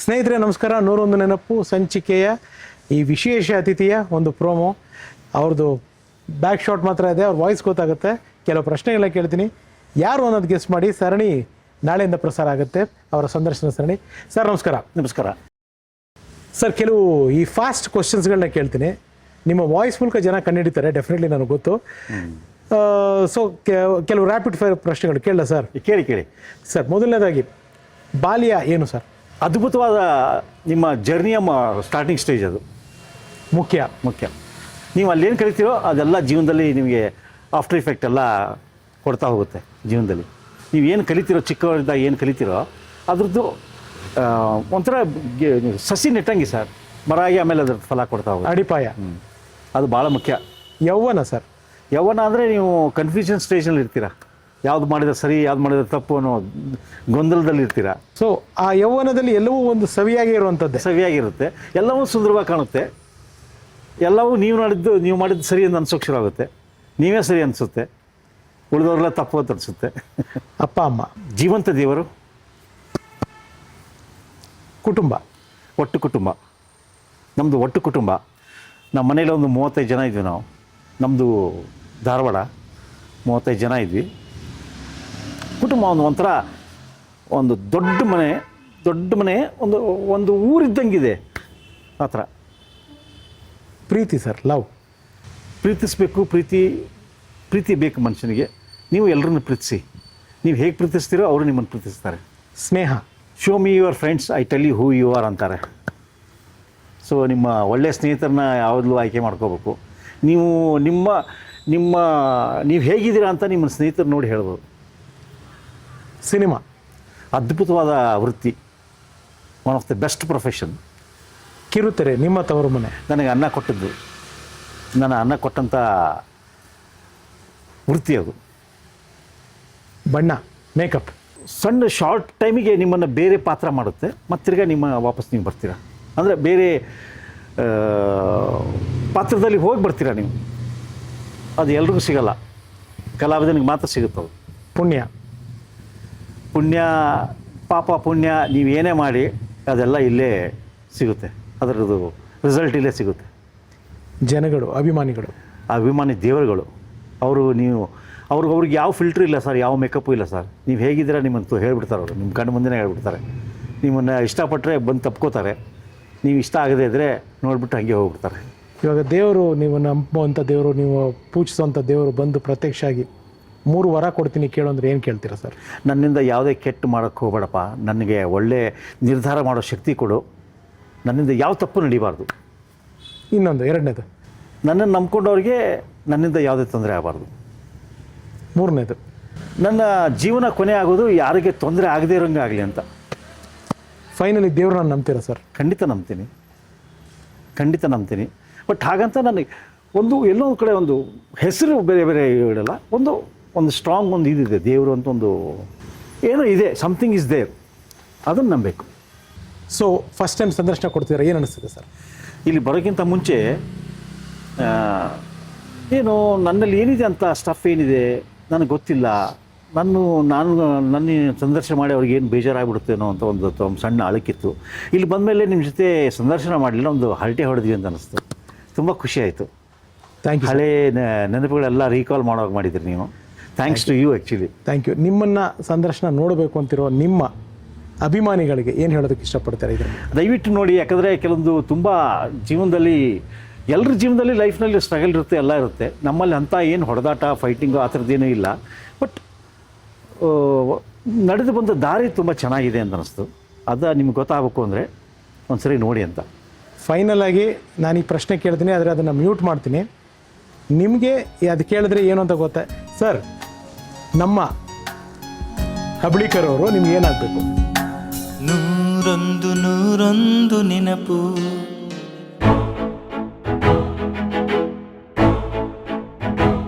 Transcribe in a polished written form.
ಸ್ನೇಹಿತರೆ ನಮಸ್ಕಾರ. 101 ನೆನಪು ಸಂಚಿಕೆಯ ಈ ವಿಶೇಷ ಅತಿಥಿಯ ಒಂದು ಪ್ರೋಮೋ. ಅವ್ರದ್ದು ಬ್ಯಾಕ್ ಶಾಟ್ ಮಾತ್ರ ಇದೆ, ಅವ್ರ ವಾಯ್ಸ್ ಗೊತ್ತಾಗುತ್ತೆ. ಕೆಲವು ಪ್ರಶ್ನೆಗಳನ್ನ ಕೇಳ್ತೀನಿ, ಯಾರು ಅನ್ನೋದು ಗೆಸ್ ಮಾಡಿ. ಸರಣಿ ನಾಳೆಯಿಂದ ಪ್ರಸಾರ ಆಗುತ್ತೆ, ಅವರ ಸಂದರ್ಶನ ಸರಣಿ. ಸರ್ ನಮಸ್ಕಾರ. ನಮಸ್ಕಾರ ಸರ್, ಕೆಲವು ಈ ಫಾಸ್ಟ್ ಕ್ವಶನ್ಸ್ಗಳನ್ನ ಕೇಳ್ತೀನಿ, ನಿಮ್ಮ ವಾಯ್ಸ್ ಮೂಲಕ ಜನ ಕಂಡುಹಿಡಿತಾರೆ, ಡೆಫಿನೆಟ್ಲಿ ನನಗೆ ಗೊತ್ತು. ಸೊ ಕೆಲವು ರ್ಯಾಪಿಡ್ ಫೈರ್ ಪ್ರಶ್ನೆಗಳು ಕೇಳಲ್ಲ ಸರ್? ಕೇಳಿ ಸರ್, ಮೊದಲನೇದಾಗಿ ಬಾಲ್ಯ ಏನು ಸರ್? ಅದ್ಭುತವಾದ ನಿಮ್ಮ ಜರ್ನಿಯ ಸ್ಟಾರ್ಟಿಂಗ್ ಸ್ಟೇಜ್. ಅದು ಮುಖ್ಯ. ನೀವು ಅಲ್ಲೇನು ಕಲಿತೀರೋ ಅದೆಲ್ಲ ಜೀವನದಲ್ಲಿ ನಿಮಗೆ ಆಫ್ಟರ್ ಇಫೆಕ್ಟ್ ಎಲ್ಲ ಕೊಡ್ತಾ ಹೋಗುತ್ತೆ. ಜೀವನದಲ್ಲಿ ನೀವು ಏನು ಕಲಿತೀರೋ, ಚಿಕ್ಕವರಿದ್ದಾಗ ಏನು ಕಲಿತೀರೋ ಅದ್ರದ್ದು ಒಂಥರ ಸಸಿ ನೆಟ್ಟಂಗೆ ಸರ್, ಮರ ಆಗಿ ಆಮೇಲೆ ಅದ್ರ ಫಲ ಕೊಡ್ತಾ ಹೋಗುತ್ತೆ. ಅಡಿಪಾಯ. ಅದು ಭಾಳ ಮುಖ್ಯ. ಯೌವನ ಸರ್? ಯೌವನ ಅಂದರೆ ನೀವು ಕನ್ಫ್ಯೂಷನ್ ಸ್ಟೇಜ್ನಲ್ಲಿ ಇರ್ತೀರ, ಯಾವ್ದು ಮಾಡಿದ್ರೆ ಸರಿ, ಯಾವ್ದು ಮಾಡಿದ್ರೆ ತಪ್ಪು ಅನ್ನೋ ಗೊಂದಲದಲ್ಲಿ ಇರ್ತೀರ. ಸೊ ಆ ಯೌವನದಲ್ಲಿ ಎಲ್ಲವೂ ಒಂದು ಸವಿಯಾಗಿರುತ್ತೆ, ಎಲ್ಲವೂ ಸುಂದರವಾಗಿ ಕಾಣುತ್ತೆ, ಎಲ್ಲವೂ ನೀವು ಮಾಡಿದ್ದು ಸರಿ ಅಂತ ಅನ್ಸೋಕೆ ಶುರು ಆಗುತ್ತೆ. ನೀವೇ ಸರಿ ಅನಿಸುತ್ತೆ, ಉಳಿದವ್ರೆಲ್ಲ ತಪ್ಪು ಅಂತ ಅನಿಸುತ್ತೆ. ಅಪ್ಪ ಅಮ್ಮ? ಜೀವಂತ ದೇವರು. ಕುಟುಂಬ? ಒಟ್ಟು ಕುಟುಂಬ. ನಮ್ಮದು ಒಟ್ಟು ಕುಟುಂಬ. ನಮ್ಮ ಮನೇಲಿ ಒಂದು 35 ಜನ ಇದ್ವಿ ನಾವು. ನಮ್ಮದು ಧಾರವಾಡ. 35 ಜನ ಇದ್ವಿ. ಕುಟುಂಬ ಒಂಥರ ಒಂದು ದೊಡ್ಡ ಮನೆ, ಒಂದು ಊರಿದ್ದಂಗಿದೆ ಆ ಥರ. ಪ್ರೀತಿ ಸರ್? ಲವ್? ಪ್ರೀತಿಸಬೇಕು. ಪ್ರೀತಿ ಬೇಕು ಮನುಷ್ಯನಿಗೆ. ನೀವು ಎಲ್ಲರನ್ನು ಪ್ರೀತಿಸಿ. ನೀವು ಹೇಗೆ ಪ್ರೀತಿಸ್ತೀರೋ ಅವರು ನಿಮ್ಮನ್ನು ಪ್ರೀತಿಸ್ತಾರೆ. ಸ್ನೇಹ? Show me your friends, I tell you who you are ಅಂತಾರೆ. ಸೊ ನಿಮ್ಮ ಒಳ್ಳೆಯ ಸ್ನೇಹಿತರನ್ನ ಯಾವಾಗಲೂ ಆಯ್ಕೆ ಮಾಡ್ಕೋಬೇಕು. ನೀವು ಹೇಗಿದ್ದೀರಾ ಅಂತ ನಿಮ್ಮ ಸ್ನೇಹಿತರು ನೋಡಿ ಹೇಳ್ಬೋದು. ಸಿನಿಮಾ? ಅದ್ಭುತವಾದ ವೃತ್ತಿ, one of the best profession. ಕಿರುತೆರೆ? ನಿಮ್ಮ ತವರು ಮನೆ? ನನಗೆ ಅನ್ನ ಕೊಟ್ಟದ್ದು, ನನ್ನ ಅನ್ನ ಕೊಟ್ಟಂಥ ವೃತ್ತಿ ಅದು. ಬಣ್ಣ? ಮೇಕಪ್? ಸಣ್ಣ ಶಾರ್ಟ್ ಟೈಮಿಗೆ ನಿಮ್ಮನ್ನು ಬೇರೆ ಪಾತ್ರ ಮಾಡುತ್ತೆ, ಮತ್ತು ತಿರ್ಗಾ ವಾಪಸ್ ನೀವು ಬರ್ತೀರಾ. ಅಂದರೆ ಬೇರೆ ಪಾತ್ರದಲ್ಲಿ ಹೋಗಿ ಬರ್ತೀರಾ ನೀವು. ಅದು ಎಲ್ರಿಗೂ ಸಿಗಲ್ಲ, ಕಲಾವಿದನಿಗೆ ಮಾತ್ರ ಸಿಗುತ್ತವು. ಪುಣ್ಯ ಪಾಪ ಪುಣ್ಯ ನೀವು ಏನೇ ಮಾಡಿ ಅದೆಲ್ಲ ಇಲ್ಲೇ ಸಿಗುತ್ತೆ, ಅದರದ್ದು ರಿಸಲ್ಟ್ ಇಲ್ಲೇ ಸಿಗುತ್ತೆ. ಜನಗಳು? ಅಭಿಮಾನಿಗಳು? ಅಭಿಮಾನಿ ದೇವರುಗಳು. ಅವ್ರಿಗೆ ಯಾವ ಫಿಲ್ಟ್ರ್ ಇಲ್ಲ ಸರ್, ಯಾವ ಮೇಕಪ್ಪು ಇಲ್ಲ ಸರ್. ನೀವು ಹೇಗಿದ್ದೀರಾ ನಿಮ್ಮಂತೂ ಹೇಳ್ಬಿಡ್ತಾರೆ ಅವರು, ನಿಮ್ಮ ಕಣ್ಣು ಮುಂದೆನೇ ಹೇಳ್ಬಿಡ್ತಾರೆ. ನಿಮ್ಮನ್ನು ಇಷ್ಟಪಟ್ಟರೆ ಬಂದು ತಪ್ಕೋತಾರೆ, ನೀವು ಇಷ್ಟ ಆಗದೇ ಇದ್ದರೆ ನೋಡಿಬಿಟ್ಟು ಹಾಗೆ ಹೋಗ್ಬಿಡ್ತಾರೆ. ಇವಾಗ ದೇವರು, ನೀವು ನಂಬುವಂಥ ದೇವರು, ನೀವು ಪೂಜಿಸುವಂಥ ದೇವರು ಬಂದು ಪ್ರತ್ಯಕ್ಷ ಆಗಿ 3 ವರ ಕೊಡ್ತೀನಿ ಕೇಳು ಅಂದರೆ ಏನು ಕೇಳ್ತೀರಾ ಸರ್? ನನ್ನಿಂದ ಯಾವುದೇ ಕೆಟ್ಟ ಮಾಡೋಕ್ಕೆ ಹೋಗಬೇಡಪ್ಪ, ನನಗೆ ಒಳ್ಳೆ ನಿರ್ಧಾರ ಮಾಡೋ ಶಕ್ತಿ ಕೊಡು, ನನ್ನಿಂದ ಯಾವ ತಪ್ಪು ನಡೀಬಾರ್ದು. ಇನ್ನೊಂದು, ಎರಡನೇದು? ನನ್ನನ್ನು ನಂಬ್ಕೊಂಡವ್ರಿಗೆ ನನ್ನಿಂದ ಯಾವುದೇ ತೊಂದರೆ ಆಗಬಾರ್ದು. ಮೂರನೇದು? ನನ್ನ ಜೀವನ ಕೊನೆ ಆಗೋದು ಯಾರಿಗೆ ತೊಂದರೆ ಆಗದೇ ಇರೋಂಗೆ ಆಗಲಿ ಅಂತ. ಫೈನಲಿ ದೇವ್ರನ್ನ ನಂಬ್ತೀರಾ ಸರ್? ಖಂಡಿತ ನಂಬ್ತೀನಿ. ಬಟ್ ಹಾಗಂತ ನನಗೆ ಎಲ್ಲೋ ಒಂದು ಕಡೆ ಒಂದು ಹೆಸರು ಬೇರೆ ಇಡಲ್ಲ. ಒಂದು ಸ್ಟ್ರಾಂಗ್ ಒಂದು ಇದಿದೆ, ದೇವರು ಅಂತ ಒಂದು ಏನೋ ಇದೆ, ಸಮಥಿಂಗ್ ಇಸ್ ದೇರ್, ಅದನ್ನು ನಂಬಬೇಕು. ಸೊ ಫಸ್ಟ್ ಟೈಮ್ ಸಂದರ್ಶನ ಕೊಡ್ತೀರಾ, ಏನು ಅನಿಸ್ತದೆ ಸರ್? ಇಲ್ಲಿ ಬರೋಕ್ಕಿಂತ ಮುಂಚೆ ಏನು ನನ್ನಲ್ಲಿ ಏನಿದೆ ಅಂತ ಸ್ಟಫ್ ಏನಿದೆ ನನಗೆ ಗೊತ್ತಿಲ್ಲ. ನನ್ನ ಸಂದರ್ಶನ ಮಾಡಿ ಅವ್ರಿಗೆ ಏನು ಬೇಜಾರಾಗ್ಬಿಡುತ್ತೇನೋ ಅಂತ ಒಂದು ಸಣ್ಣ ಅಳಕಿತ್ತು. ಇಲ್ಲಿ ಬಂದಮೇಲೆ ನಿಮ್ಮ ಜೊತೆ ಸಂದರ್ಶನ ಮಾಡಲಿಲ್ಲ, ಒಂದು ಹರಟೆ ಹೊಡೆದ್ವಿ ಅಂತ ಅನಿಸ್ತು. ತುಂಬ ಖುಷಿ ಆಯಿತು. Thank you. ಹಳೇ ನೆನಪುಗಳೆಲ್ಲ ರೀಕಾಲ್ ಮಾಡೋಕೆ ಮಾಡಿದ್ರಿ ನೀವು. Thanks to you actually. Thank you. ನಿಮ್ಮನ್ನು ಸಂದರ್ಶನ ನೋಡಬೇಕು ಅಂತಿರೋ ನಿಮ್ಮ ಅಭಿಮಾನಿಗಳಿಗೆ ಏನು ಹೇಳೋದಕ್ಕೆ ಇಷ್ಟಪಡ್ತಾರೆ? ಇದನ್ನು ದಯವಿಟ್ಟು ನೋಡಿ, ಯಾಕಂದರೆ ಕೆಲವೊಂದು ತುಂಬ ಜೀವನದಲ್ಲಿ, ಎಲ್ಲರ ಜೀವನದಲ್ಲಿ ಲೈಫ್ನಲ್ಲಿ ಸ್ಟ್ರಗಲ್ ಇರುತ್ತೆ, ಎಲ್ಲ ಇರುತ್ತೆ. ನಮ್ಮಲ್ಲಿ ಅಂಥ ಏನು ಹೊಡೆದಾಟ, ಫೈಟಿಂಗು ಆ ಥರದ್ದೇನೂ ಇಲ್ಲ. ಬಟ್ ನಡೆದು ಬಂದ ದಾರಿ ತುಂಬ ಚೆನ್ನಾಗಿದೆ ಅಂತ ಅನ್ನಿಸ್ತು. ಅದು ನಿಮ್ಗೆ ಗೊತ್ತಾಗಬೇಕು ಅಂದರೆ ಒಂದ್ಸರಿ ನೋಡಿ ಅಂತ. ಫೈನಲ್ ಆಗಿ ನಾನು ಈ ಪ್ರಶ್ನೆ ಕೇಳ್ತೀನಿ, ಆದರೆ ಅದನ್ನು ಮ್ಯೂಟ್ ಮಾಡ್ತೀನಿ. ನಿಮಗೆ ಅದು ಕೇಳಿದ್ರೆ ಏನು ಅಂತ ಗೊತ್ತಾ ಸರ್? ನಮ್ಮ ಹಬ್ಳಿಕರ್ ಅವರು ನಿಮ್ಗೆ ಏನಾಗಬೇಕು? 101 ನೆನಪು.